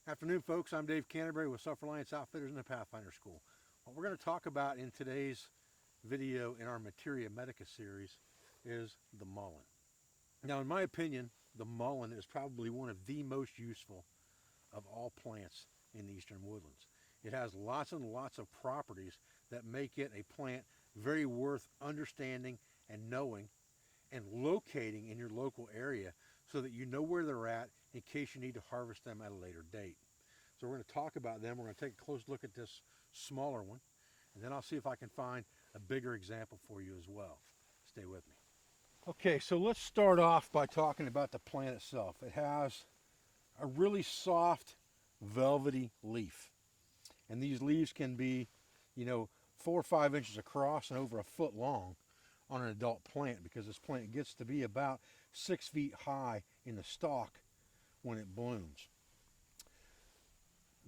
Afternoon, folks. I'm Dave Canterbury with Self-Reliance Outfitters in the Pathfinder School. What we're going to talk about in today's video in our Materia Medica series is the mullein. Now, in my opinion, the mullein is probably one of the most useful of all plants in the eastern woodlands. It has lots and lots of properties that make it a plant very worth understanding and knowing and locating in your local area so that you know where they're at in case you need to harvest them at a later date. So we're going to talk about them. We're going to take a close look at this smaller one, and then I'll see if I can find a bigger example for you as well. Stay with me. Okay, so let's start off by talking about the plant itself. It has a really soft, velvety leaf. And these leaves can be, 4 or 5 inches across and over a foot long on an adult plant, because this plant gets to be about 6 feet high in the stalk when it blooms.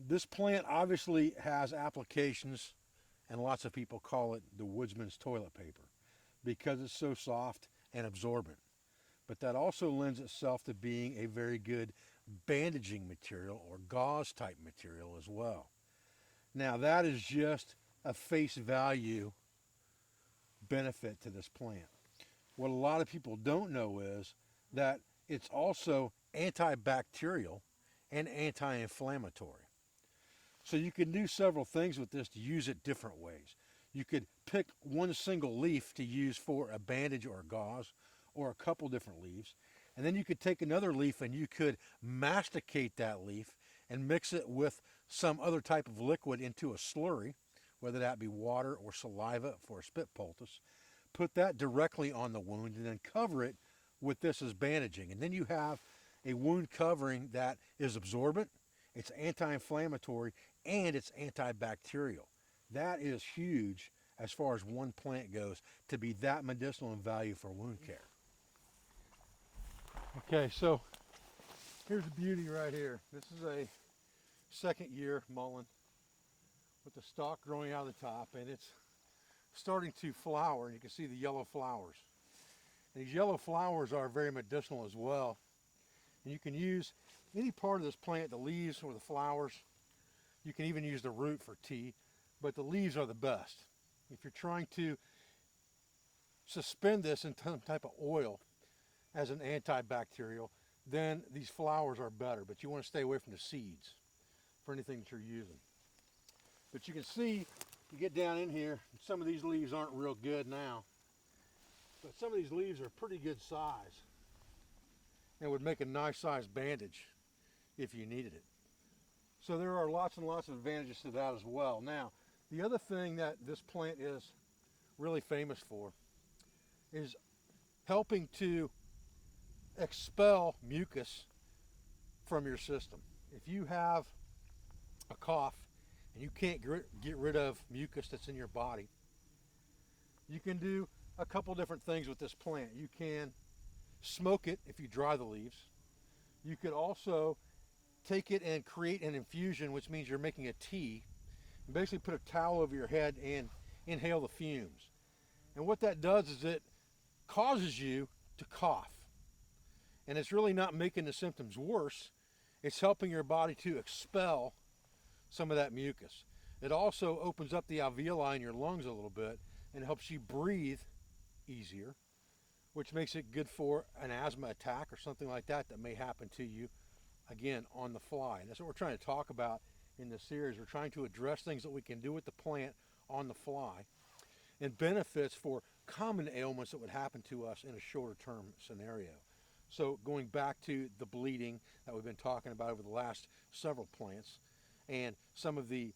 This plant obviously has applications, and lots of people call it the woodsman's toilet paper because it's so soft and absorbent. But that also lends itself to being a very good bandaging material or gauze type material as well. Now, that is just a face value benefit to this plant. What a lot of people don't know is that it's also antibacterial and anti-inflammatory. So you can do several things with this to use it different ways. You could pick one single leaf to use for a bandage or a gauze, or a couple different leaves. And then you could take another leaf and you could masticate that leaf and mix it with some other type of liquid into a slurry, whether that be water or saliva for a spit poultice. Put that directly on the wound and then cover it with this as bandaging. And then you have a wound covering that is absorbent, it's anti-inflammatory, and it's antibacterial. That is huge as far as one plant goes, to be that medicinal in value for wound care. Okay, so here's the beauty right here. This is a second year mullein with the stalk growing out of the top, and it's starting to flower, and you can see the yellow flowers. And these yellow flowers are very medicinal as well. And you can use any part of this plant, the leaves or the flowers. You can even use the root for tea, but the leaves are the best. If you're trying to suspend this in some type of oil as an antibacterial, then these flowers are better, but you want to stay away from the seeds for anything that you're using. But you can see, you get down in here, some of these leaves aren't real good now, but some of these leaves are pretty good size and would make a nice size bandage if you needed it. So there are lots and lots of advantages to that as well. Now, the other thing that this plant is really famous for is helping to expel mucus from your system. If you have a cough and you can't get rid of mucus that's in your body, you can do a couple different things with this plant. You can smoke it if you dry the leaves. You could also take it and create an infusion, which means you're making a tea, and basically put a towel over your head and inhale the fumes. And what that does is it causes you to cough. And it's really not making the symptoms worse. It's helping your body to expel some of that mucus. It also opens up the alveoli in your lungs a little bit and helps you breathe easier, which makes it good for an asthma attack or something like that that may happen to you, again, on the fly. And that's what we're trying to talk about in this series. We're trying to address things that we can do with the plant on the fly and benefits for common ailments that would happen to us in a shorter term scenario. So going back to the bleeding that we've been talking about over the last several plants, and some of the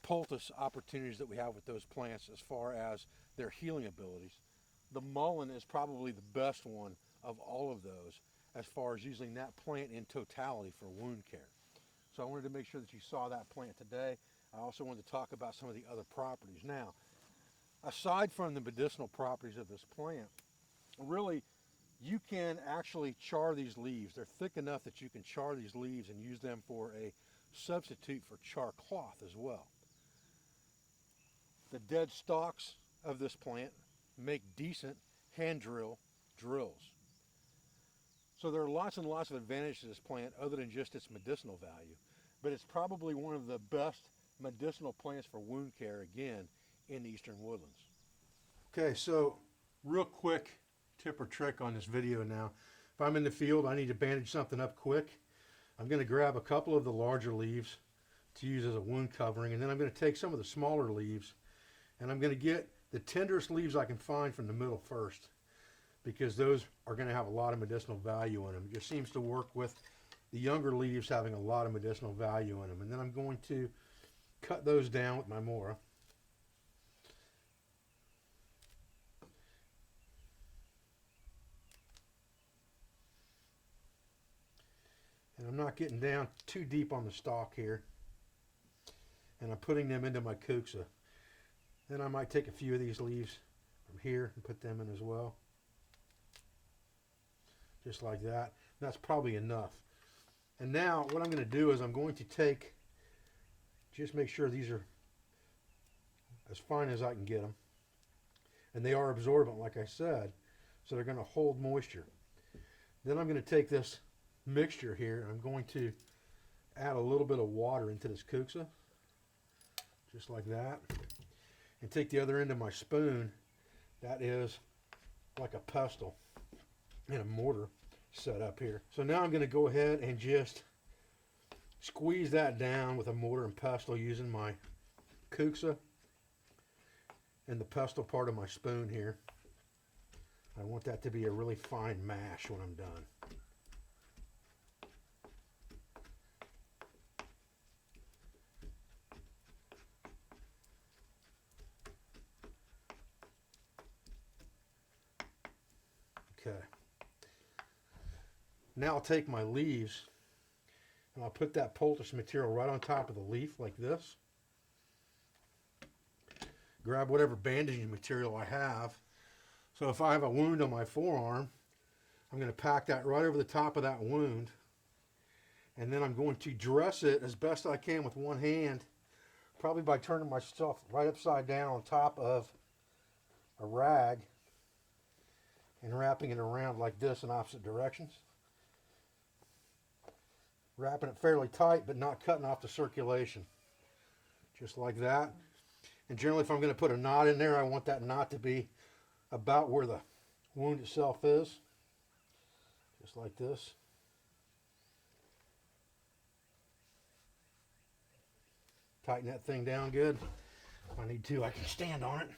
poultice opportunities that we have with those plants as far as their healing abilities, the mullein is probably the best one of all of those as far as using that plant in totality for wound care. So I wanted to make sure that you saw that plant today. I also wanted to talk about some of the other properties. Now, aside from the medicinal properties of this plant, really, you can actually char these leaves. They're thick enough that you can char these leaves and use them for a substitute for char cloth as well. The dead stalks of this plant make decent hand drill drills. So there are lots and lots of advantages to this plant other than just its medicinal value. But it's probably one of the best medicinal plants for wound care, again, in the eastern woodlands. Okay, so real quick tip or trick on this video now. If I'm in the field, I need to bandage something up quick. I'm going to grab a couple of the larger leaves to use as a wound covering, and then I'm going to take some of the smaller leaves, and I'm going to get the tenderest leaves I can find from the middle first, because those are going to have a lot of medicinal value in them. It just seems to work with the younger leaves having a lot of medicinal value in them. And then I'm going to cut those down with my Mora. And I'm not getting down too deep on the stalk here. And I'm putting them into my kuxa. Then I might take a few of these leaves from here and put them in as well. Just like that. That's probably enough. And now what I'm going to do is I'm going to take, just make sure these are as fine as I can get them. And they are absorbent, like I said, so they're going to hold moisture. Then I'm going to take this mixture here and I'm going to add a little bit of water into this kuxa, just like that. And take the other end of my spoon, that is like a pestle, and a mortar set up here. So now I'm going to go ahead and just squeeze that down with a mortar and pestle using my kuxa and the pestle part of my spoon here. I want that to be a really fine mash when I'm done. Okay. Now I'll take my leaves and I'll put that poultice material right on top of the leaf like this. Grab whatever bandaging material I have. So if I have a wound on my forearm, I'm going to pack that right over the top of that wound. And then I'm going to dress it as best I can with one hand, probably by turning myself right upside down on top of a rag and wrapping it around like this in opposite directions. Wrapping it fairly tight, but not cutting off the circulation. Just like that. And generally, if I'm going to put a knot in there, I want that knot to be about where the wound itself is. Just like this. Tighten that thing down good. If I need to, I can stand on it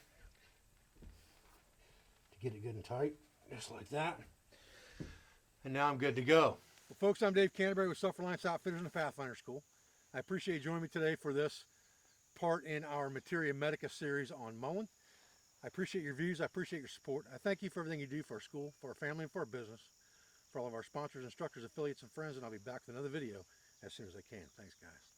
to get it good and tight. Just like that. And now I'm good to go. Well, folks, I'm Dave Canterbury with Self-Reliance Outfitters in the Pathfinder School. I appreciate you joining me today for this part in our Materia Medica series on Mullien. I appreciate your views. I appreciate your support. I thank you for everything you do for our school, for our family, and for our business, for all of our sponsors, instructors, affiliates, and friends, and I'll be back with another video as soon as I can. Thanks, guys.